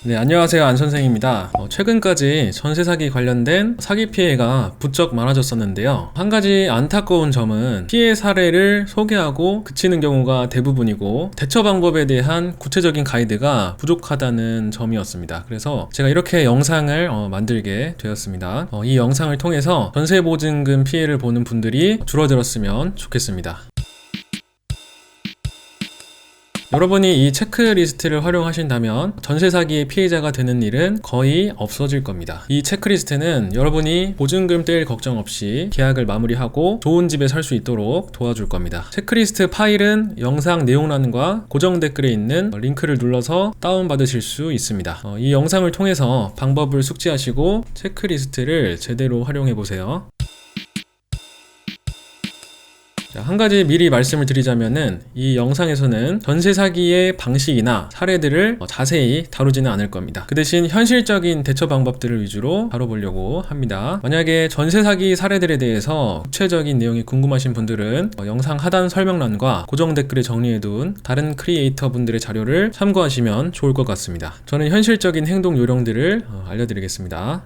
네, 안녕하세요. 안 선생입니다. 최근까지 전세 사기 관련된 사기 피해가 부쩍 많아졌었는데요. 한 가지 안타까운 점은 피해 사례를 소개하고 그치는 경우가 대부분이고 대처 방법에 대한 구체적인 가이드가 부족하다는 점이었습니다. 그래서 제가 이렇게 영상을 만들게 되었습니다. 이 영상을 통해서 전세보증금 피해를 보는 분들이 줄어들었으면 좋겠습니다. 여러분이 이 체크리스트를 활용하신다면 전세 사기의 피해자가 되는 일은 거의 없어질 겁니다. 이 체크리스트는 여러분이 보증금 뗄 걱정 없이 계약을 마무리하고 좋은 집에 살 수 있도록 도와줄 겁니다. 체크리스트 파일은 영상 내용란과 고정 댓글에 있는 링크를 눌러서 다운받으실 수 있습니다. 이 영상을 통해서 방법을 숙지하시고 체크리스트를 제대로 활용해 보세요. 한 가지 미리 말씀을 드리자면은 이 영상에서는 전세 사기의 방식이나 사례들을 자세히 다루지는 않을 겁니다. 그 대신 현실적인 대처 방법들을 위주로 다뤄보려고 합니다. 만약에 전세 사기 사례들에 대해서 구체적인 내용이 궁금하신 분들은 영상 하단 설명란과 고정 댓글에 정리해둔 다른 크리에이터 분들의 자료를 참고하시면 좋을 것 같습니다. 저는 현실적인 행동 요령들을 알려드리겠습니다.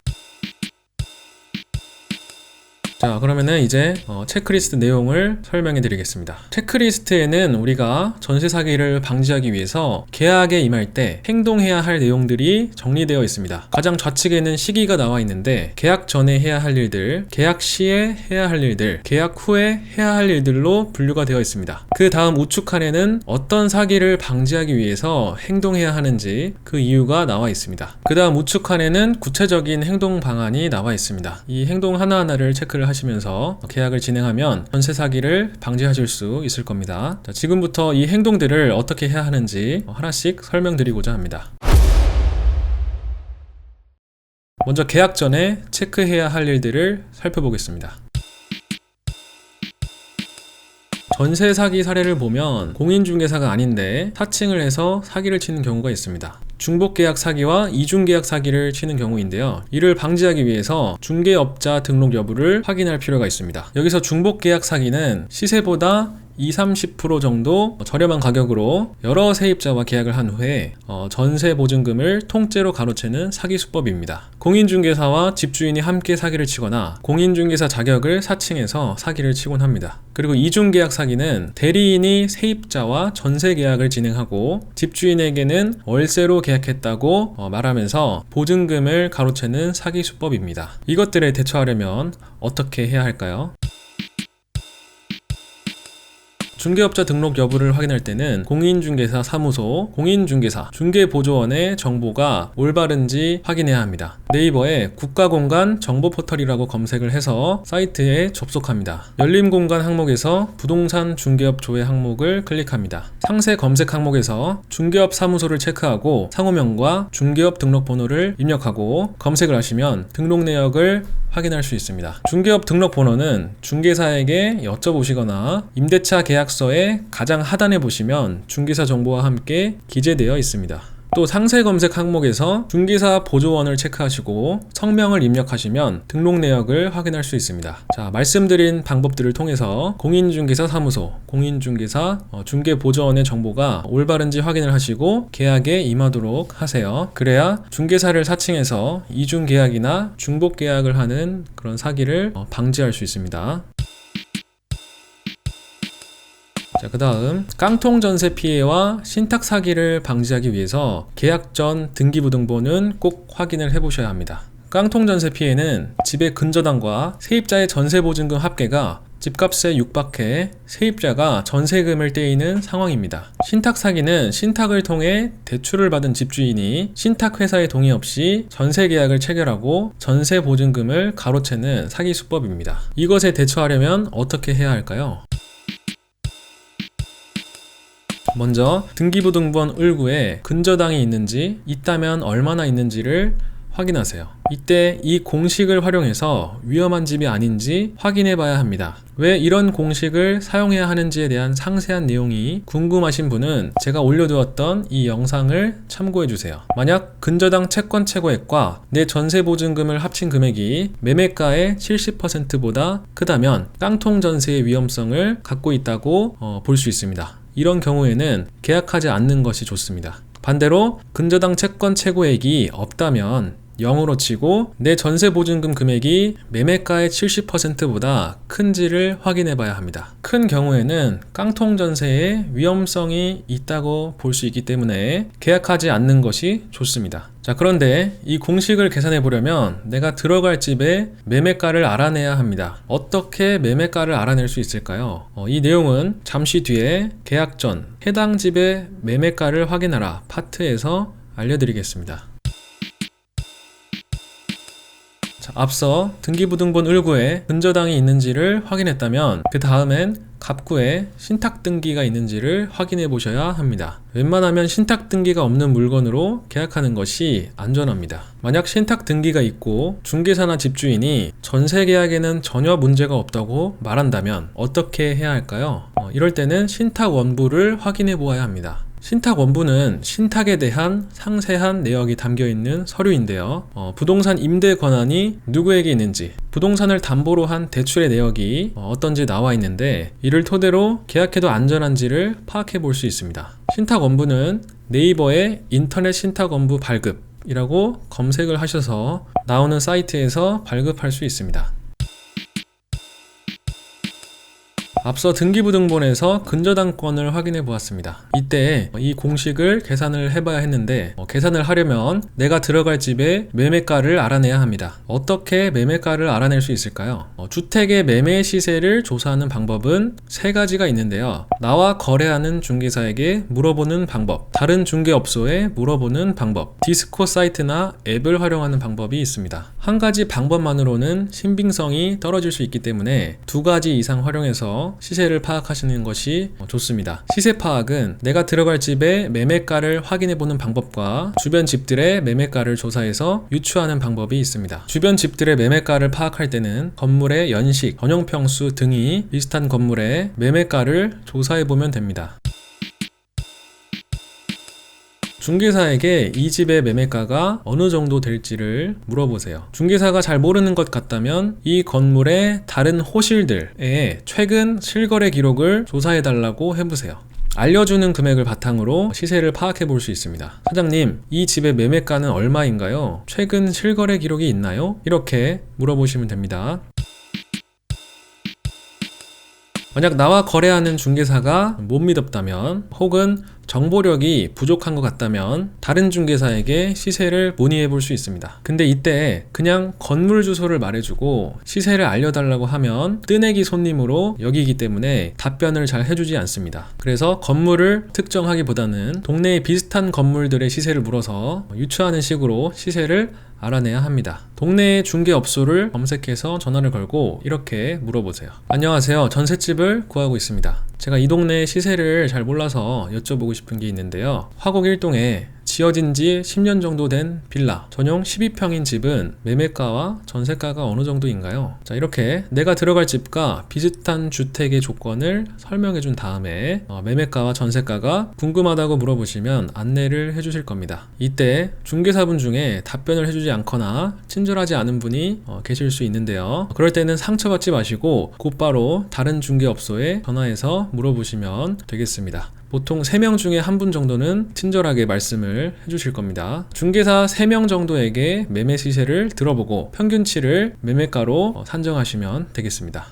자, 그러면은 이제 체크리스트 내용을 설명해 드리겠습니다. 체크리스트에는 우리가 전세 사기를 방지하기 위해서 계약에 임할 때 행동해야 할 내용들이 정리되어 있습니다. 가장 좌측에는 시기가 나와 있는데 계약 전에 해야 할 일들, 계약 시에 해야 할 일들, 계약 후에 해야 할 일들로 분류가 되어 있습니다. 그 다음 우측 칸에는 어떤 사기를 방지하기 위해서 행동해야 하는지 그 이유가 나와 있습니다. 그 다음 우측 칸에는 구체적인 행동 방안이 나와 있습니다. 이 행동 하나하나를 체크를 하시면서 계약을 진행하면 전세 사기를 방지하실 수 있을 겁니다. 자, 지금부터 이 행동들을 어떻게 해야 하는지 하나씩 설명드리고자 합니다. 먼저 계약 전에 체크해야 할 일들을 살펴보겠습니다. 전세 사기 사례를 보면 공인중개사가 아닌데 사칭을 해서 사기를 치는 경우가 있습니다. 중복계약 사기와 이중계약 사기를 치는 경우인데요. 이를 방지하기 위해서 중개업자 등록 여부를 확인할 필요가 있습니다. 여기서 중복계약 사기는 시세보다 20-30% 정도 저렴한 가격으로 여러 세입자와 계약을 한 후에 전세 보증금을 통째로 가로채는 사기 수법입니다. 공인중개사와 집주인이 함께 사기를 치거나 공인중개사 자격을 사칭해서 사기를 치곤 합니다. 그리고 이중계약 사기는 대리인이 세입자와 전세 계약을 진행하고 집주인에게는 월세로 계약했다고 말하면서 보증금을 가로채는 사기 수법입니다. 이것들에 대처하려면 어떻게 해야 할까요? 중개업자 등록 여부를 확인할 때는 공인중개사 사무소, 공인중개사, 중개보조원의 정보가 올바른지 확인해야 합니다. 네이버에 국가공간 정보포털이라고 검색을 해서 사이트에 접속합니다. 열림공간 항목에서 부동산 중개업 조회 항목을 클릭합니다. 상세 검색 항목에서 중개업 사무소를 체크하고 상호명과 중개업 등록번호를 입력하고 검색을 하시면 등록 내역을 확인할 수 있습니다. 중개업 등록 번호는 중개사에게 여쭤보시거나 임대차 계약서의 가장 하단에 보시면 중개사 정보와 함께 기재되어 있습니다. 또 상세 검색 항목에서 중개사 보조원을 체크하시고 성명을 입력하시면 등록 내역을 확인할 수 있습니다. 자, 말씀드린 방법들을 통해서 공인중개사 사무소, 공인중개사 중개보조원의 정보가 올바른지 확인을 하시고 계약에 임하도록 하세요. 그래야 중개사를 사칭해서 이중계약이나 중복계약을 하는 그런 사기를 방지할 수 있습니다. 자, 그 다음 깡통 전세 피해와 신탁 사기를 방지하기 위해서 계약 전 등기부등본은 꼭 확인을 해보셔야 합니다. 깡통 전세 피해는 집의 근저당과 세입자의 전세보증금 합계가 집값에 육박해 세입자가 전세금을 떼이는 상황입니다. 신탁 사기는 신탁을 통해 대출을 받은 집주인이 신탁회사의 동의 없이 전세계약을 체결하고 전세보증금을 가로채는 사기 수법입니다. 이것에 대처하려면 어떻게 해야 할까요? 먼저 등기부등본 을구에 근저당이 있는지, 있다면 얼마나 있는지를 확인하세요. 이때 이 공식을 활용해서 위험한 집이 아닌지 확인해 봐야 합니다. 왜 이런 공식을 사용해야 하는지에 대한 상세한 내용이 궁금하신 분은 제가 올려두었던 이 영상을 참고해 주세요. 만약 근저당 채권 최고액과 내 전세보증금을 합친 금액이 매매가의 70%보다 크다면 깡통 전세의 위험성을 갖고 있다고 볼 수 있습니다. 이런 경우에는 계약하지 않는 것이 좋습니다. 반대로 근저당 채권 최고액이 없다면 0으로 치고 내 전세보증금 금액이 매매가의 70%보다 큰지를 확인해 봐야 합니다. 큰 경우에는 깡통전세의 위험성이 있다고 볼 수 있기 때문에 계약하지 않는 것이 좋습니다. 자, 그런데 이 공식을 계산해 보려면 내가 들어갈 집의 매매가를 알아내야 합니다. 어떻게 매매가를 알아낼 수 있을까요? 이 내용은 잠시 뒤에 계약 전 해당 집의 매매가를 확인하라 파트에서 알려드리겠습니다. 자, 앞서 등기부등본 을구에 근저당이 있는지를 확인했다면 그 다음엔 갑구에 신탁등기가 있는지를 확인해 보셔야 합니다. 웬만하면 신탁등기가 없는 물건으로 계약하는 것이 안전합니다. 만약 신탁등기가 있고 중개사나 집주인이 전세계약에는 전혀 문제가 없다고 말한다면 어떻게 해야 할까요? 이럴 때는 신탁원부를 확인해 보아야 합니다. 신탁원부는 신탁에 대한 상세한 내역이 담겨있는 서류인데요. 부동산 임대 권한이 누구에게 있는지, 부동산을 담보로 한 대출의 내역이 어떤지 나와 있는데 이를 토대로 계약해도 안전한지를 파악해 볼 수 있습니다. 신탁원부는 네이버에 인터넷 신탁원부 발급이라고 검색을 하셔서 나오는 사이트에서 발급할 수 있습니다. 앞서 등기부등본에서 근저당권을 확인해 보았습니다. 이때 이 공식을 계산을 해봐야 했는데 계산을 하려면 내가 들어갈 집의 매매가를 알아내야 합니다. 어떻게 매매가를 알아낼 수 있을까요? 주택의 매매 시세를 조사하는 방법은 3가지가 있는데요. 나와 거래하는 중개사에게 물어보는 방법, 다른 중개업소에 물어보는 방법, 디스코 사이트나 앱을 활용하는 방법이 있습니다. 한 가지 방법만으로는 신빙성이 떨어질 수 있기 때문에 2가지 이상 활용해서 시세를 파악하시는 것이 좋습니다. 시세 파악은 내가 들어갈 집의 매매가를 확인해보는 방법과 주변 집들의 매매가를 조사해서 유추하는 방법이 있습니다. 주변 집들의 매매가를 파악할 때는 건물의 연식, 전용평수 등이 비슷한 건물의 매매가를 조사해보면 됩니다. 중개사에게 이 집의 매매가가 어느 정도 될지를 물어보세요. 중개사가 잘 모르는 것 같다면 이 건물의 다른 호실들의 최근 실거래 기록을 조사해달라고 해보세요. 알려주는 금액을 바탕으로 시세를 파악해 볼 수 있습니다. 사장님, 이 집의 매매가는 얼마인가요? 최근 실거래 기록이 있나요? 이렇게 물어보시면 됩니다. 만약 나와 거래하는 중개사가 못 믿었다면 혹은 정보력이 부족한 것 같다면 다른 중개사에게 시세를 문의해 볼 수 있습니다. 근데 이때 그냥 건물 주소를 말해주고 시세를 알려달라고 하면 뜨내기 손님으로 여기기 때문에 답변을 잘 해주지 않습니다. 그래서 건물을 특정하기보다는 동네에 비슷한 건물들의 시세를 물어서 유추하는 식으로 시세를 알아내야 합니다. 동네의 중개업소를 검색해서 전화를 걸고 이렇게 물어보세요. 안녕하세요. 전셋집을 구하고 있습니다. 제가 이 동네의 시세를 잘 몰라서 여쭤보고 싶은 게 있는데요. 화곡 1동에 지어진 지 10년 정도 된 빌라, 전용 12평인 집은 매매가와 전세가가 어느 정도인가요? 자, 이렇게 내가 들어갈 집과 비슷한 주택의 조건을 설명해 준 다음에 매매가와 전세가가 궁금하다고 물어보시면 안내를 해주실 겁니다. 이때 중개사분 중에 답변을 해주지 않거나 친절하지 않은 분이 계실 수 있는데요. 그럴 때는 상처받지 마시고 곧바로 다른 중개업소에 전화해서 물어보시면 되겠습니다. 보통 3명 중에 1분 정도는 친절하게 말씀을 해주실 겁니다. 중개사 3명 정도에게 매매 시세를 들어보고 평균치를 매매가로 산정하시면 되겠습니다.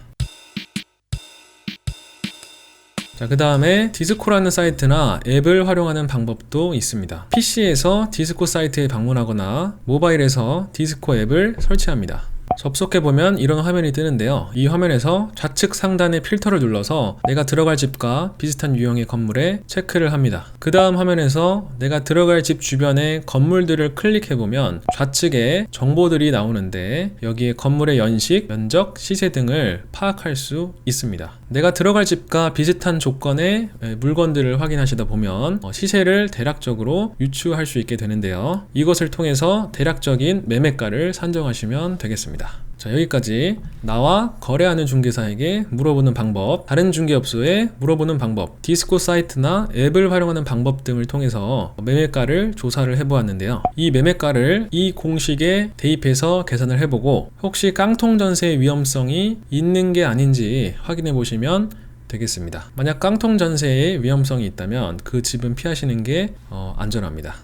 자, 그 다음에 디스코라는 사이트나 앱을 활용하는 방법도 있습니다. PC에서 디스코 사이트에 방문하거나 모바일에서 디스코 앱을 설치합니다. 접속해보면 이런 화면이 뜨는데요. 이 화면에서 좌측 상단의 필터를 눌러서 내가 들어갈 집과 비슷한 유형의 건물에 체크를 합니다. 그 다음 화면에서 내가 들어갈 집 주변의 건물들을 클릭해보면 좌측에 정보들이 나오는데 여기에 건물의 연식, 면적, 시세 등을 파악할 수 있습니다. 내가 들어갈 집과 비슷한 조건의 물건들을 확인하시다 보면 시세를 대략적으로 유추할 수 있게 되는데요. 이것을 통해서 대략적인 매매가를 산정하시면 되겠습니다. 자, 여기까지 나와 거래하는 중개사에게 물어보는 방법, 다른 중개업소에 물어보는 방법, 디스코 사이트나 앱을 활용하는 방법 등을 통해서 매매가를 조사를 해보았는데요. 이 매매가를 이 공식에 대입해서 계산을 해보고 혹시 깡통전세의 위험성이 있는 게 아닌지 확인해 보시면 되겠습니다. 만약 깡통 전세의 위험성이 있다면 그 집은 피하시는 게 안전합니다.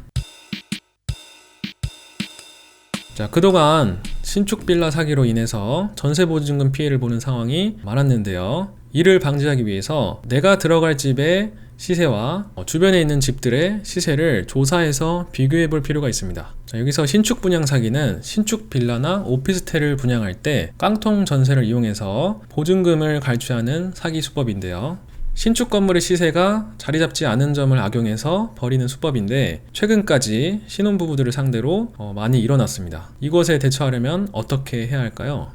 자, 그동안 신축 빌라 사기로 인해서 전세보증금 피해를 보는 상황이 많았는데요. 이를 방지하기 위해서 내가 들어갈 집의 시세와 주변에 있는 집들의 시세를 조사해서 비교해 볼 필요가 있습니다. 자, 여기서 신축 분양 사기는 신축 빌라나 오피스텔을 분양할 때 깡통 전세를 이용해서 보증금을 갈취하는 사기 수법인데요. 신축 건물의 시세가 자리 잡지 않은 점을 악용해서 벌이는 수법인데 최근까지 신혼부부들을 상대로 많이 일어났습니다. 이것에 대처하려면 어떻게 해야 할까요?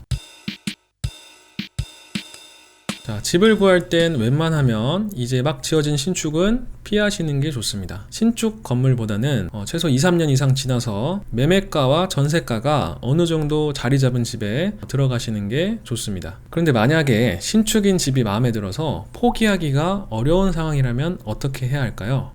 자, 집을 구할 땐 웬만하면 이제 막 지어진 신축은 피하시는 게 좋습니다. 신축 건물보다는 최소 2-3년 이상 지나서 매매가와 전세가가 어느 정도 자리 잡은 집에 들어가시는 게 좋습니다. 그런데 만약에 신축인 집이 마음에 들어서 포기하기가 어려운 상황이라면 어떻게 해야 할까요?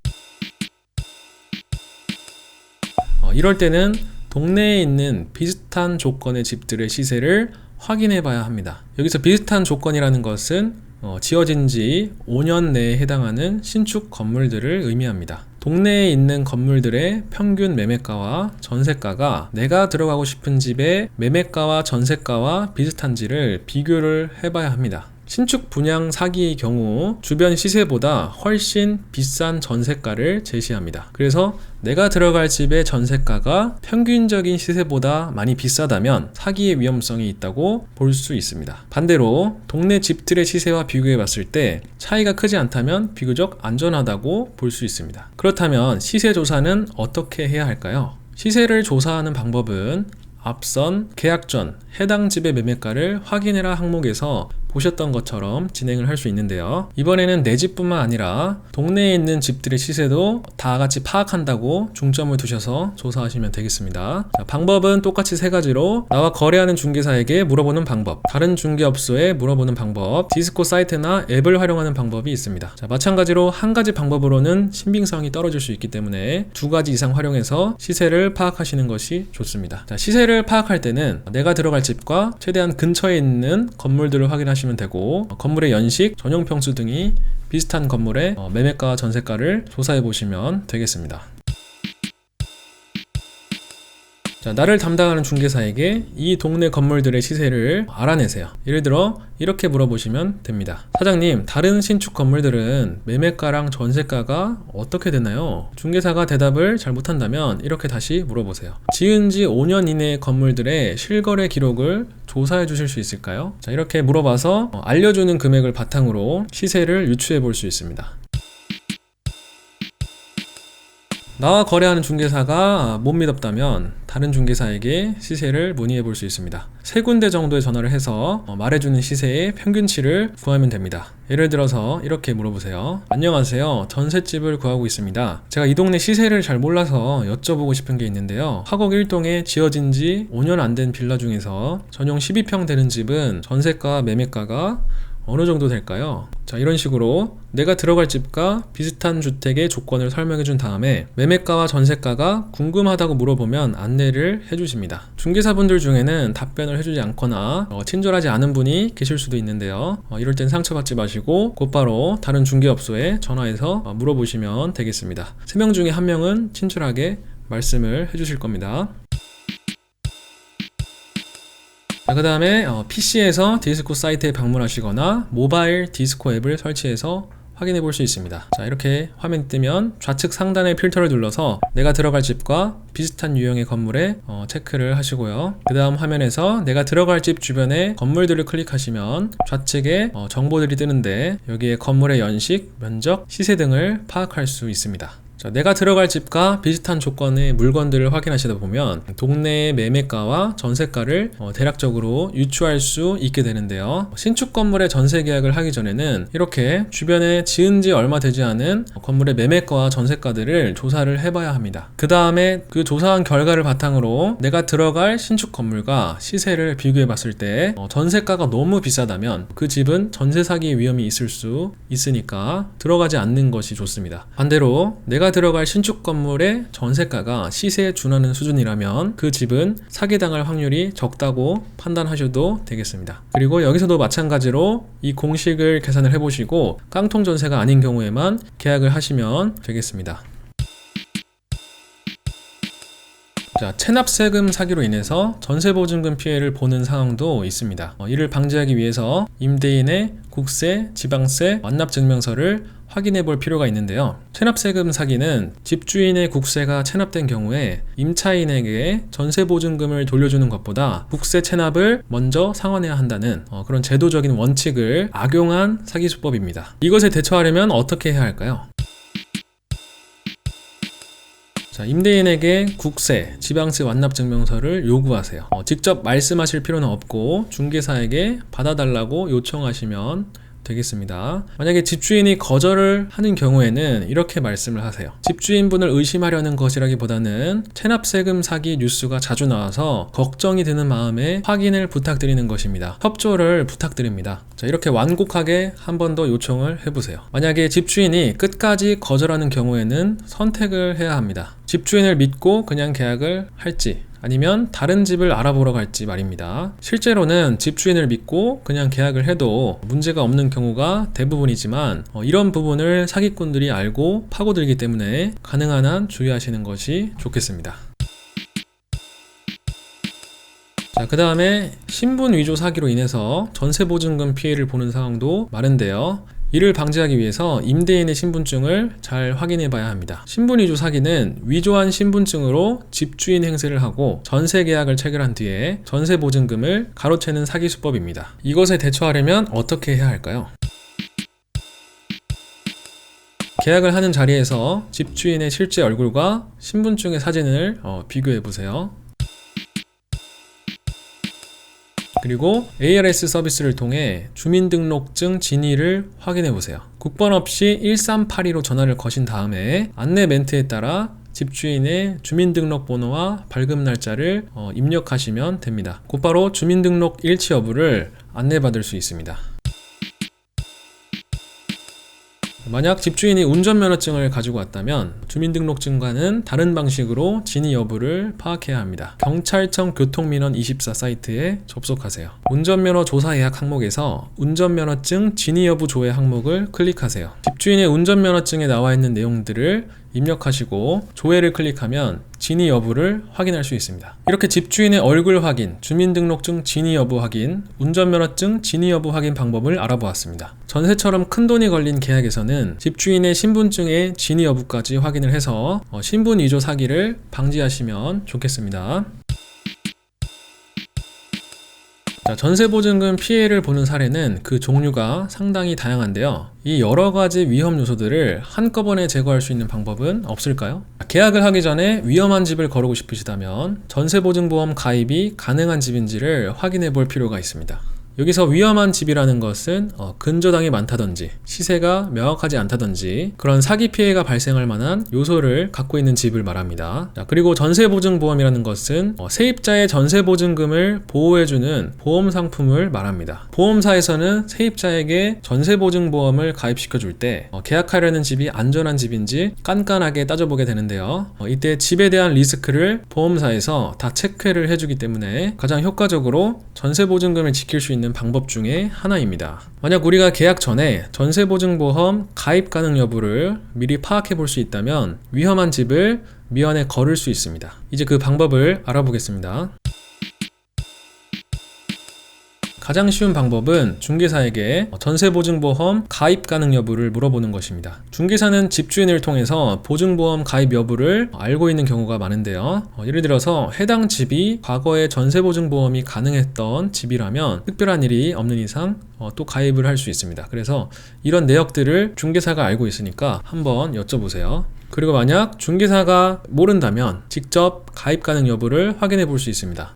이럴 때는 동네에 있는 비슷한 조건의 집들의 시세를 확인해 봐야 합니다. 여기서 비슷한 조건이라는 것은 지어진 지 5년 내에 해당하는 신축 건물들을 의미합니다. 동네에 있는 건물들의 평균 매매가와 전세가가 내가 들어가고 싶은 집의 매매가와 전세가와 비슷한지를 비교를 해봐야 합니다. 신축 분양 사기의 경우 주변 시세보다 훨씬 비싼 전세가를 제시합니다. 그래서 내가 들어갈 집의 전세가가 평균적인 시세보다 많이 비싸다면 사기의 위험성이 있다고 볼 수 있습니다. 반대로 동네 집들의 시세와 비교해 봤을 때 차이가 크지 않다면 비교적 안전하다고 볼 수 있습니다. 그렇다면 시세 조사는 어떻게 해야 할까요? 시세를 조사하는 방법은 앞선 계약 전 해당 집의 매매가를 확인해라 항목에서 보셨던 것처럼 진행을 할 수 있는데요. 이번에는 내 집뿐만 아니라 동네에 있는 집들의 시세도 다 같이 파악한다고 중점을 두셔서 조사하시면 되겠습니다. 자, 방법은 똑같이 세 가지로 나와 거래하는 중개사에게 물어보는 방법, 다른 중개업소에 물어보는 방법, 디스코 사이트나 앱을 활용하는 방법이 있습니다. 자, 마찬가지로 한 가지 방법으로는 신빙성이 떨어질 수 있기 때문에 두 가지 이상 활용해서 시세를 파악하시는 것이 좋습니다. 자, 시세를 파악할 때는 내가 들어갈 집과 최대한 근처에 있는 건물들을 확인하시면 되고 건물의 연식, 전용 평수 등이 비슷한 건물의 매매가와 전세가를 조사해 보시면 되겠습니다. 자, 나를 담당하는 중개사에게 이 동네 건물들의 시세를 알아내세요. 예를 들어 이렇게 물어보시면 됩니다. 사장님, 다른 신축 건물들은 매매가랑 전세가가 어떻게 되나요? 중개사가 대답을 잘 못한다면 이렇게 다시 물어보세요. 지은 지 5년 이내의 건물들의 실거래 기록을 조사해 주실 수 있을까요? 자, 이렇게 물어봐서 알려주는 금액을 바탕으로 시세를 유추해 볼 수 있습니다. 나와 거래하는 중개사가 못 믿었다면 다른 중개사에게 시세를 문의해 볼 수 있습니다. 3군데 정도의 전화를 해서 말해주는 시세의 평균치를 구하면 됩니다. 예를 들어서 이렇게 물어보세요. 안녕하세요. 전셋집을 구하고 있습니다. 제가 이 동네 시세를 잘 몰라서 여쭤보고 싶은 게 있는데요. 화곡 1동에 지어진 지 5년 안 된 빌라 중에서 전용 12평 되는 집은 전세가 매매가가 어느 정도 될까요? 자, 이런 식으로 내가 들어갈 집과 비슷한 주택의 조건을 설명해 준 다음에 매매가와 전세가가 궁금하다고 물어보면 안내를 해주십니다. 중개사분들 중에는 답변을 해주지 않거나 친절하지 않은 분이 계실 수도 있는데요. 이럴 땐 상처받지 마시고 곧바로 다른 중개업소에 전화해서 물어보시면 되겠습니다. 3명 중에 1명은 친절하게 말씀을 해주실 겁니다. 그 다음에 PC에서 디스코 사이트에 방문하시거나 모바일 디스코 앱을 설치해서 확인해 볼 수 있습니다. 자, 이렇게 화면이 뜨면 좌측 상단의 필터를 눌러서 내가 들어갈 집과 비슷한 유형의 건물에 체크를 하시고요. 그 다음 화면에서 내가 들어갈 집 주변에 건물들을 클릭하시면 좌측에 정보들이 뜨는데 여기에 건물의 연식, 면적, 시세 등을 파악할 수 있습니다. 자, 내가 들어갈 집과 비슷한 조건의 물건들을 확인하시다 보면 동네의 매매가와 전세가를 대략적으로 유추할 수 있게 되는데요. 신축 건물의 전세 계약을 하기 전에는 이렇게 주변에 지은 지 얼마 되지 않은 건물의 매매가와 전세가들을 조사를 해봐야 합니다. 그 다음에 그 조사한 결과를 바탕으로 내가 들어갈 신축 건물과 시세를 비교해 봤을 때 전세가가 너무 비싸다면 그 집은 전세 사기 위험이 있을 수 있으니까 들어가지 않는 것이 좋습니다. 반대로 내가 내가 들어갈 신축 건물의 전세가가 시세에 준하는 수준이라면 그 집은 사기당할 확률이 적다고 판단하셔도 되겠습니다. 그리고 여기서도 마찬가지로 이 공식을 계산을 해보시고 깡통 전세가 아닌 경우에만 계약을 하시면 되겠습니다. 자, 체납세금 사기로 인해서 전세보증금 피해를 보는 상황도 있습니다. 이를 방지하기 위해서 임대인의 국세, 지방세, 완납증명서를 확인해 볼 필요가 있는데요. 체납세금 사기는 집주인의 국세가 체납된 경우에 임차인에게 전세보증금을 돌려주는 것보다 국세 체납을 먼저 상환해야 한다는 그런 제도적인 원칙을 악용한 사기수법입니다. 이것에 대처하려면 어떻게 해야 할까요? 자, 임대인에게 국세, 지방세 완납증명서를 요구하세요. 직접 말씀하실 필요는 없고 중개사에게 받아달라고 요청하시면 되겠습니다. 만약에 집주인이 거절을 하는 경우에는 이렇게 말씀을 하세요. 집주인분을 의심하려는 것이라기보다는 체납세금 사기 뉴스가 자주 나와서 걱정이 드는 마음에 확인을 부탁드리는 것입니다. 협조를 부탁드립니다. 자, 이렇게 완곡하게 한 번 더 요청을 해보세요. 만약에 집주인이 끝까지 거절하는 경우에는 선택을 해야 합니다. 집주인을 믿고 그냥 계약을 할지 아니면 다른 집을 알아보러 갈지 말입니다. 실제로는 집주인을 믿고 그냥 계약을 해도 문제가 없는 경우가 대부분이지만 이런 부분을 사기꾼들이 알고 파고들기 때문에 가능한 한 주의하시는 것이 좋겠습니다. 자, 그 다음에 신분 위조 사기로 인해서 전세보증금 피해를 보는 상황도 많은데요. 이를 방지하기 위해서 임대인의 신분증을 잘 확인해 봐야 합니다. 신분 위조 사기는 위조한 신분증으로 집주인 행세를 하고 전세 계약을 체결한 뒤에 전세 보증금을 가로채는 사기 수법입니다. 이것에 대처하려면 어떻게 해야 할까요? 계약을 하는 자리에서 집주인의 실제 얼굴과 신분증의 사진을 비교해 보세요. 그리고 ARS 서비스를 통해 주민등록증 진위를 확인해 보세요. 국번 없이 1382로 전화를 거신 다음에 안내 멘트에 따라 집주인의 주민등록번호와 발급 날짜를 입력하시면 됩니다. 곧바로 주민등록 일치 여부를 안내받을 수 있습니다. 만약 집주인이 운전면허증을 가지고 왔다면 주민등록증과는 다른 방식으로 진위 여부를 파악해야 합니다. 경찰청 교통민원24 사이트에 접속하세요. 운전면허 조사 예약 항목에서 운전면허증 진위 여부 조회 항목을 클릭하세요. 집주인의 운전면허증에 나와 있는 내용들을 입력하시고 조회를 클릭하면 진위 여부를 확인할 수 있습니다. 이렇게 집주인의 얼굴 확인, 주민등록증 진위 여부 확인, 운전면허증 진위 여부 확인 방법을 알아보았습니다. 전세처럼 큰돈이 걸린 계약에서는 집주인의 신분증의 진위 여부까지 확인을 해서 신분 위조 사기를 방지하시면 좋겠습니다. 자, 전세보증금 피해를 보는 사례는 그 종류가 상당히 다양한데요. 이 여러 가지 위험 요소들을 한꺼번에 제거할 수 있는 방법은 없을까요? 계약을 하기 전에 위험한 집을 거르고 싶으시다면 전세보증보험 가입이 가능한 집인지를 확인해 볼 필요가 있습니다. 여기서 위험한 집이라는 것은 근저당이 많다든지 시세가 명확하지 않다든지 그런 사기 피해가 발생할 만한 요소를 갖고 있는 집을 말합니다. 자, 그리고 전세보증보험이라는 것은 세입자의 전세보증금을 보호해주는 보험 상품을 말합니다. 보험사에서는 세입자에게 전세보증보험을 가입시켜 줄 때 계약하려는 집이 안전한 집인지 깐깐하게 따져보게 되는데요. 이때 집에 대한 리스크를 보험사에서 다 체크를 해주기 때문에 가장 효과적으로 전세보증금을 지킬 수 있는 방법 중에 하나입니다. 만약 우리가 계약 전에 전세보증보험 가입 가능 여부를 미리 파악해 볼 수 있다면 위험한 집을 미연에 거를 수 있습니다. 이제 그 방법을 알아보겠습니다. 가장 쉬운 방법은 중개사에게 전세보증보험 가입 가능 여부를 물어보는 것입니다. 중개사는 집주인을 통해서 보증보험 가입 여부를 알고 있는 경우가 많은데요. 예를 들어서 해당 집이 과거에 전세보증보험이 가능했던 집이라면 특별한 일이 없는 이상 또 가입을 할 수 있습니다. 그래서 이런 내역들을 중개사가 알고 있으니까 한번 여쭤보세요. 그리고 만약 중개사가 모른다면 직접 가입 가능 여부를 확인해 볼 수 있습니다.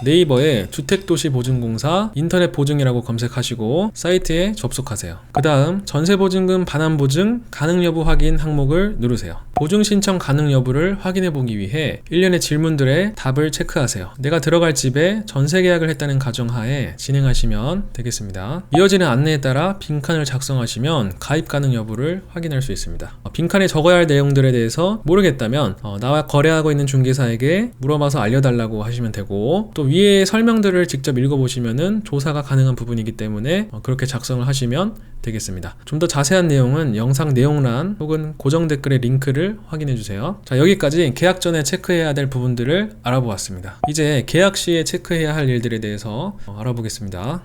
네이버에 주택도시보증공사 인터넷보증이라고 검색하시고 사이트에 접속하세요. 그 다음 전세보증금 반환보증 가능 여부 확인 항목을 누르세요. 보증 신청 가능 여부를 확인해 보기 위해 일련의 질문들의 답을 체크하세요. 내가 들어갈 집에 전세 계약을 했다는 가정하에 진행하시면 되겠습니다. 이어지는 안내에 따라 빈칸을 작성하시면 가입 가능 여부를 확인할 수 있습니다. 빈칸에 적어야 할 내용들에 대해서 모르겠다면 나와 거래하고 있는 중개사에게 물어봐서 알려달라고 하시면 되고, 또 위에 설명들을 직접 읽어보시면 조사가 가능한 부분이기 때문에 그렇게 작성을 하시면 되겠습니다. 좀 더 자세한 내용은 영상 내용란 혹은 고정 댓글의 링크를 확인해 주세요. 자, 여기까지 계약 전에 체크해야 될 부분들을 알아보았습니다. 이제 계약 시에 체크해야 할 일들에 대해서 알아보겠습니다.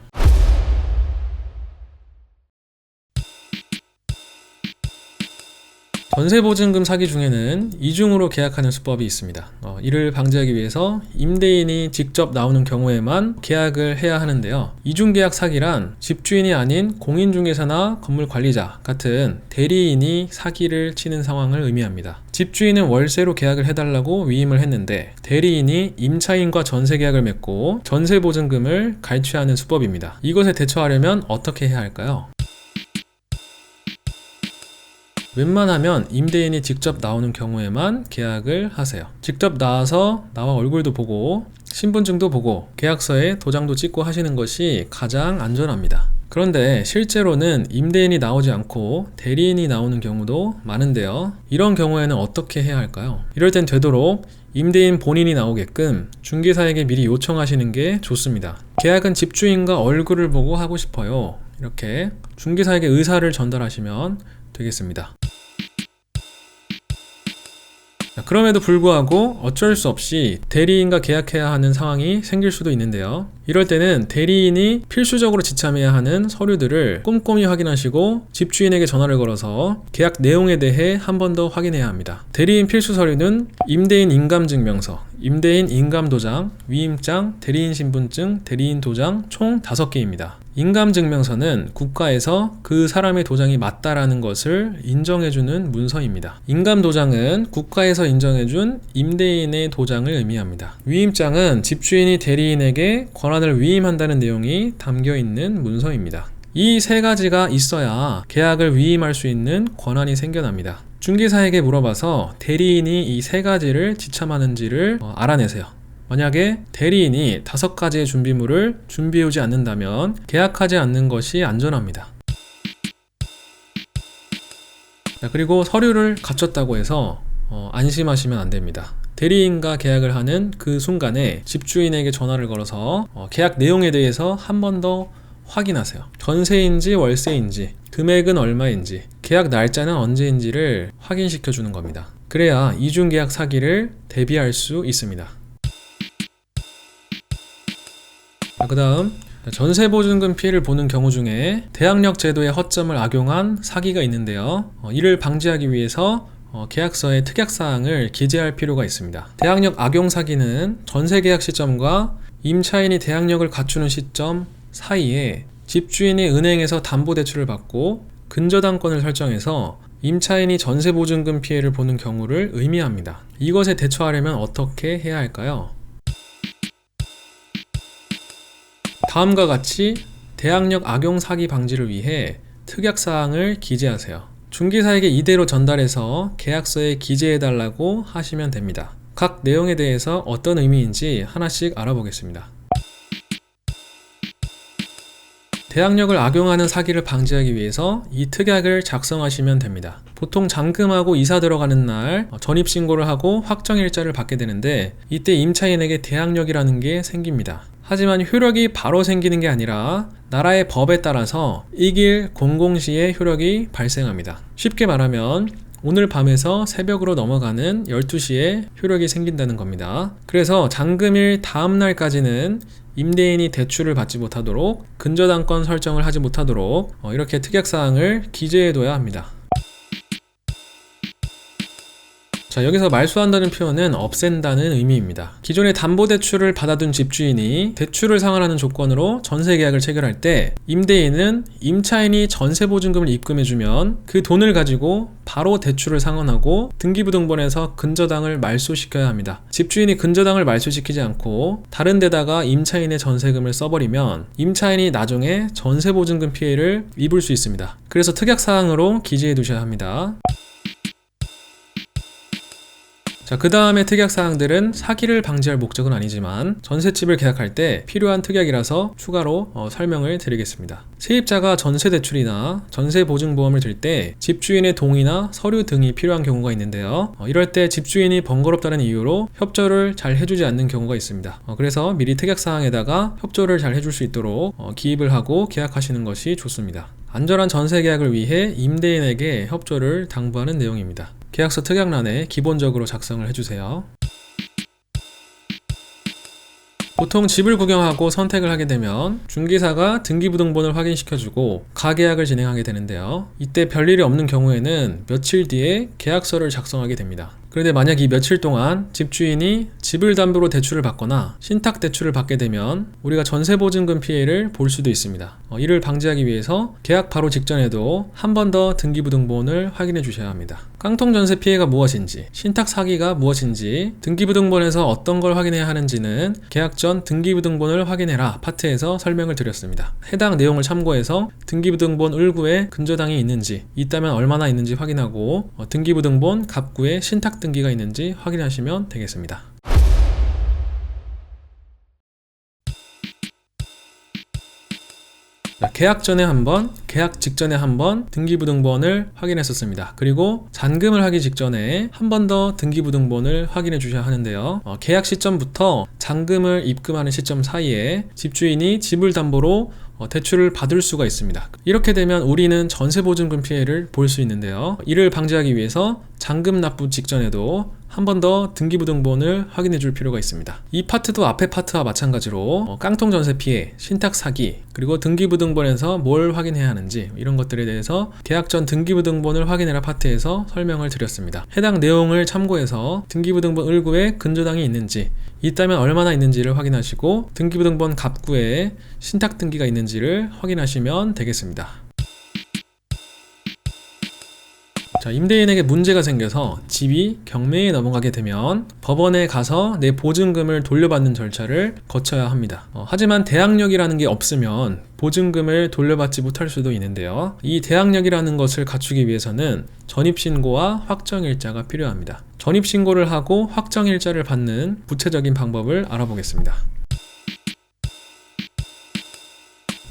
전세보증금 사기 중에는 이중으로 계약하는 수법이 있습니다. 이를 방지하기 위해서 임대인이 직접 나오는 경우에만 계약을 해야 하는데요. 이중계약 사기란 집주인이 아닌 공인중개사나 건물관리자 같은 대리인이 사기를 치는 상황을 의미합니다. 집주인은 월세로 계약을 해달라고 위임을 했는데 대리인이 임차인과 전세계약을 맺고 전세보증금을 갈취하는 수법입니다. 이것에 대처하려면 어떻게 해야 할까요? 웬만하면 임대인이 직접 나오는 경우에만 계약을 하세요. 직접 나와서 나와 얼굴도 보고 신분증도 보고 계약서에 도장도 찍고 하시는 것이 가장 안전합니다. 그런데 실제로는 임대인이 나오지 않고 대리인이 나오는 경우도 많은데요. 이런 경우에는 어떻게 해야 할까요? 이럴 땐 되도록 임대인 본인이 나오게끔 중개사에게 미리 요청하시는 게 좋습니다. 계약은 집주인과 얼굴을 보고 하고 싶어요. 이렇게 중개사에게 의사를 전달하시면 되겠습니다. 그럼에도 불구하고 어쩔 수 없이 대리인과 계약해야 하는 상황이 생길 수도 있는데요. 이럴 때는 대리인이 필수적으로 지참해야 하는 서류들을 꼼꼼히 확인하시고 집주인에게 전화를 걸어서 계약 내용에 대해 한 번 더 확인해야 합니다. 대리인 필수 서류는 임대인 인감증명서, 임대인 인감도장, 위임장, 대리인 신분증, 대리인 도장 총 5개입니다. 인감증명서는 국가에서 그 사람의 도장이 맞다라는 것을 인정해주는 문서입니다. 인감도장은 국가에서 인정해준 임대인의 도장을 의미합니다. 위임장은 집주인이 대리인에게 권한을 위임한다는 내용이 담겨있는 문서입니다. 이 세 가지가 있어야 계약을 위임할 수 있는 권한이 생겨납니다. 중개사에게 물어봐서 대리인이 이 세 가지를 지참하는지를 알아내세요. 만약에 대리인이 5가지의 준비물을 준비해오지 않는다면 계약하지 않는 것이 안전합니다. 그리고 서류를 갖췄다고 해서 안심하시면 안 됩니다. 대리인과 계약을 하는 그 순간에 집주인에게 전화를 걸어서 계약 내용에 대해서 한 번 더 확인하세요. 전세인지 월세인지, 금액은 얼마인지, 계약 날짜는 언제인지를 확인시켜 주는 겁니다. 그래야 이중계약 사기를 대비할 수 있습니다. 그 다음 전세보증금 피해를 보는 경우 중에 대항력 제도의 허점을 악용한 사기가 있는데요. 이를 방지하기 위해서 계약서에 특약사항을 기재할 필요가 있습니다. 대항력 악용 사기는 전세계약 시점과 임차인이 대항력을 갖추는 시점 사이에 집주인이 은행에서 담보대출을 받고 근저당권을 설정해서 임차인이 전세보증금 피해를 보는 경우를 의미합니다. 이것에 대처하려면 어떻게 해야 할까요? 다음과 같이 대항력 악용 사기 방지를 위해 특약사항을 기재하세요. 중개사에게 이대로 전달해서 계약서에 기재해달라고 하시면 됩니다. 각 내용에 대해서 어떤 의미인지 하나씩 알아보겠습니다. 대항력을 악용하는 사기를 방지하기 위해서 이 특약을 작성하시면 됩니다. 보통 잔금하고 이사 들어가는 날 전입신고를 하고 확정일자를 받게 되는데 이때 임차인에게 대항력이라는 게 생깁니다. 하지만 효력이 바로 생기는 게 아니라 나라의 법에 따라서 이길 공공시에 효력이 발생합니다. 쉽게 말하면 오늘 밤에서 새벽으로 넘어가는 12시에 효력이 생긴다는 겁니다. 그래서 잔금일 다음 날까지는 임대인이 대출을 받지 못하도록 근저당권 설정을 하지 못하도록 이렇게 특약사항을 기재해둬야 합니다. 자, 여기서 말소한다는 표현은 없앤다는 의미입니다. 기존에 담보대출을 받아둔 집주인이 대출을 상환하는 조건으로 전세계약을 체결할 때 임대인은 임차인이 전세보증금을 입금해주면 그 돈을 가지고 바로 대출을 상환하고 등기부등본에서 근저당을 말소시켜야 합니다. 집주인이 근저당을 말소시키지 않고 다른 데다가 임차인의 전세금을 써버리면 임차인이 나중에 전세보증금 피해를 입을 수 있습니다. 그래서 특약사항으로 기재해 두셔야 합니다. 자, 그 다음에 특약사항들은 사기를 방지할 목적은 아니지만 전셋집을 계약할 때 필요한 특약이라서 추가로 설명을 드리겠습니다. 세입자가 전세대출이나 전세보증보험을 들 때 집주인의 동의나 서류 등이 필요한 경우가 있는데요. 이럴 때 집주인이 번거롭다는 이유로 협조를 잘 해주지 않는 경우가 있습니다. 그래서 미리 특약사항에다가 협조를 잘 해줄 수 있도록 기입을 하고 계약하시는 것이 좋습니다. 안전한 전세계약을 위해 임대인에게 협조를 당부하는 내용입니다. 계약서 특약란에 기본적으로 작성을 해주세요. 보통 집을 구경하고 선택을 하게 되면 중개사가 등기부등본을 확인시켜주고 가계약을 진행하게 되는데요. 이때 별일이 없는 경우에는 며칠 뒤에 계약서를 작성하게 됩니다. 그런데 만약 이 며칠 동안 집주인이 집을 담보로 대출을 받거나 신탁 대출을 받게 되면 우리가 전세보증금 피해를 볼 수도 있습니다. 이를 방지하기 위해서 계약 바로 직전에도 한 번 더 등기부등본을 확인해 주셔야 합니다. 깡통전세 피해가 무엇인지, 신탁 사기가 무엇인지, 등기부등본에서 어떤 걸 확인해야 하는지는 계약 전 등기부등본을 확인해라 파트에서 설명을 드렸습니다. 해당 내용을 참고해서 등기부등본 을구에 근저당이 있는지, 있다면 얼마나 있는지 확인하고 등기부등본 갑구에 신탁 등기가 있는지 확인하시면 되겠습니다. 계약 전에 한번, 계약 직전에 한번 등기부등본을 확인했었습니다. 그리고 잔금을 하기 직전에 한 번 더 등기부등본을 확인해 주셔야 하는데요. 계약 시점부터 잔금을 입금하는 시점 사이에 집주인이 집을 담보로 대출을 받을 수가 있습니다. 이렇게 되면 우리는 전세보증금 피해를 볼 수 있는데요. 이를 방지하기 위해서 잔금 납부 직전에도 한 번 더 등기부등본을 확인해 줄 필요가 있습니다. 이 파트도 앞의 파트와 마찬가지로 깡통전세 피해, 신탁 사기, 그리고 등기부등본에서 뭘 확인해야 하는지 이런 것들에 대해서 계약 전 등기부등본을 확인해라 파트에서 설명을 드렸습니다. 해당 내용을 참고해서 등기부등본 을구에 근저당이 있는지, 있다면 얼마나 있는지를 확인하시고 등기부등본 갑구에 신탁 등기가 있는지를 확인하시면 되겠습니다. 자, 임대인에게 문제가 생겨서 집이 경매에 넘어가게 되면 법원에 가서 내 보증금을 돌려받는 절차를 거쳐야 합니다. 하지만 대항력이라는 게 없으면 보증금을 돌려받지 못할 수도 있는데요. 이 대항력이라는 것을 갖추기 위해서는 전입신고와 확정일자가 필요합니다. 전입신고를 하고 확정일자를 받는 구체적인 방법을 알아보겠습니다.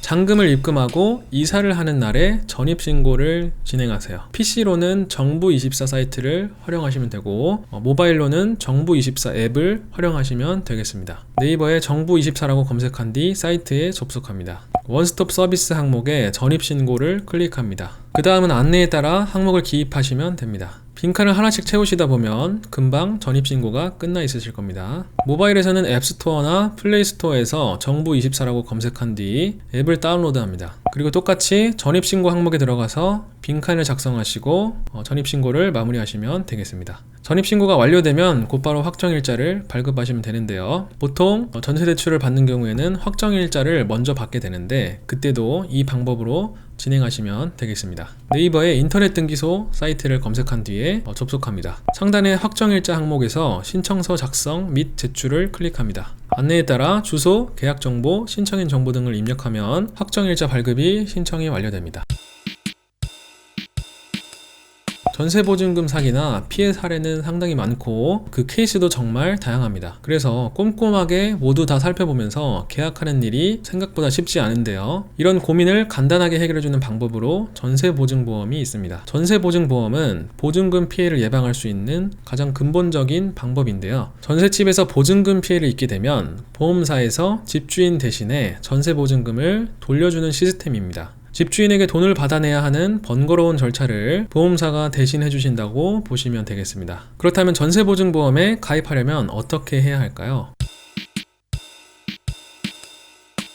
잔금을 입금하고 이사를 하는 날에 전입신고를 진행하세요. PC로는 정부24 사이트를 활용하시면 되고 모바일로는 정부24 앱을 활용하시면 되겠습니다. 네이버에 정부24라고 검색한 뒤 사이트에 접속합니다. 원스톱 서비스 항목에 전입신고를 클릭합니다. 그 다음은 안내에 따라 항목을 기입하시면 됩니다. 빈칸을 하나씩 채우시다 보면 금방 전입신고가 끝나 있으실 겁니다. 모바일에서는 앱스토어나 플레이스토어에서 정부24라고 검색한 뒤 앱을 다운로드합니다. 그리고 똑같이 전입신고 항목에 들어가서 빈칸을 작성하시고 전입신고를 마무리하시면 되겠습니다. 전입신고가 완료되면 곧바로 확정일자를 발급하시면 되는데요. 보통 전세대출을 받는 경우에는 확정일자를 먼저 받게 되는데 그때도 이 방법으로 진행하시면 되겠습니다. 네이버에 인터넷 등기소 사이트를 검색한 뒤에 접속합니다. 상단의 확정일자 항목에서 신청서 작성 및 제출을 클릭합니다. 안내에 따라 주소, 계약정보, 신청인 정보 등을 입력하면 확정일자 발급이 신청이 완료됩니다. 전세보증금 사기나 피해 사례는 상당히 많고 그 케이스도 정말 다양합니다. 그래서 꼼꼼하게 모두 다 살펴보면서 계약하는 일이 생각보다 쉽지 않은데요. 이런 고민을 간단하게 해결해주는 방법으로 전세보증보험이 있습니다. 전세보증보험은 보증금 피해를 예방할 수 있는 가장 근본적인 방법인데요. 전셋집에서 보증금 피해를 입게 되면 보험사에서 집주인 대신에 전세보증금을 돌려주는 시스템입니다. 집주인에게 돈을 받아내야 하는 번거로운 절차를 보험사가 대신 해주신다고 보시면 되겠습니다. 그렇다면 전세보증보험에 가입하려면 어떻게 해야 할까요?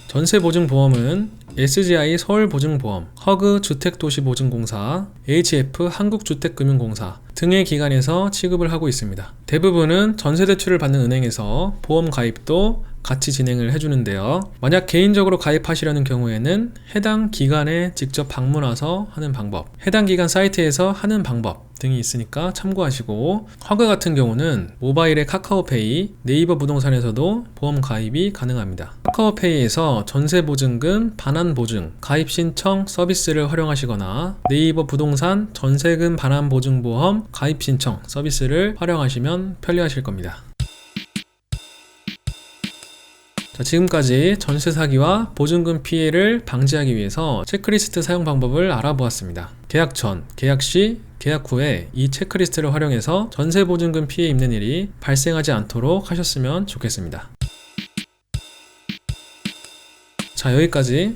전세보증보험은 SGI 서울보증보험, 허그 주택도시보증공사, HF 한국주택금융공사 등의 기관에서 취급을 하고 있습니다. 대부분은 전세대출을 받는 은행에서 보험 가입도 같이 진행을 해주는데요. 만약 개인적으로 가입하시려는 경우에는 해당 기관에 직접 방문해서 하는 방법, 해당 기관 사이트에서 하는 방법 등이 있으니까 참고하시고, 화가 같은 경우는 모바일의 카카오페이, 네이버 부동산에서도 보험 가입이 가능합니다. 카카오페이에서 전세보증금 반환보증 가입 신청 서비스를 활용하시거나 네이버 부동산 전세금 반환보증보험 가입 신청 서비스를 활용하시면 편리하실 겁니다. 자, 지금까지 전세 사기와 보증금 피해를 방지하기 위해서 체크리스트 사용 방법을 알아보았습니다. 계약 전, 계약 시, 계약 후에 이 체크리스트를 활용해서 전세 보증금 피해 입는 일이 발생하지 않도록 하셨으면 좋겠습니다. 자, 여기까지.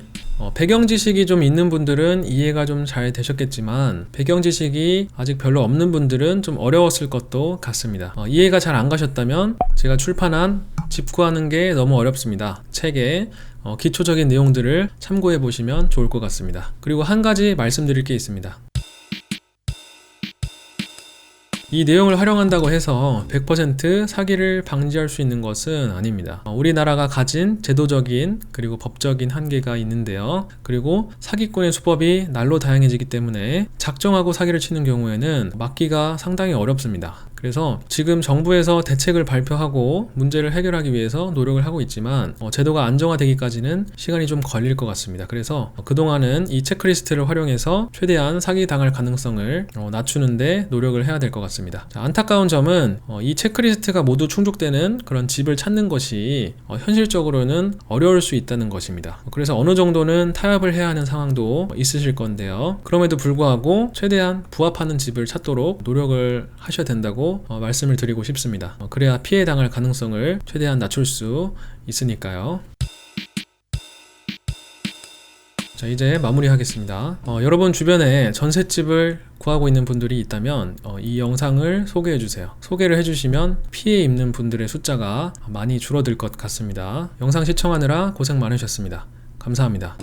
배경 지식이 좀 있는 분들은 이해가 좀 잘 되셨겠지만, 배경 지식이 아직 별로 없는 분들은 좀 어려웠을 것도 같습니다. 이해가 잘 안 가셨다면 제가 출판한 집 구하는 게 너무 어렵습니다 책에 기초적인 내용들을 참고해 보시면 좋을 것 같습니다. 그리고 한 가지 말씀드릴 게 있습니다. 이 내용을 활용한다고 해서 100% 사기를 방지할 수 있는 것은 아닙니다. 우리나라가 가진 제도적인 그리고 법적인 한계가 있는데요. 그리고 사기꾼의 수법이 날로 다양해지기 때문에 작정하고 사기를 치는 경우에는 막기가 상당히 어렵습니다. 그래서 지금 정부에서 대책을 발표하고 문제를 해결하기 위해서 노력을 하고 있지만 제도가 안정화되기까지는 시간이 좀 걸릴 것 같습니다. 그래서 그동안은 이 체크리스트를 활용해서 최대한 사기 당할 가능성을 낮추는데 노력을 해야 될 것 같습니다. 자, 안타까운 점은 이 체크리스트가 모두 충족되는 그런 집을 찾는 것이 현실적으로는 어려울 수 있다는 것입니다. 그래서 어느 정도는 타협을 해야 하는 상황도 있으실 건데요. 그럼에도 불구하고 최대한 부합하는 집을 찾도록 노력을 하셔야 된다고 말씀을 드리고 싶습니다. 그래야 피해 당할 가능성을 최대한 낮출 수 있으니까요. 자, 이제 마무리하겠습니다. 여러분 주변에 전셋집을 구하고 있는 분들이 있다면 이 영상을 소개해 주세요. 소개를 해주시면 피해 입는 분들의 숫자가 많이 줄어들 것 같습니다. 영상 시청하느라 고생 많으셨습니다. 감사합니다.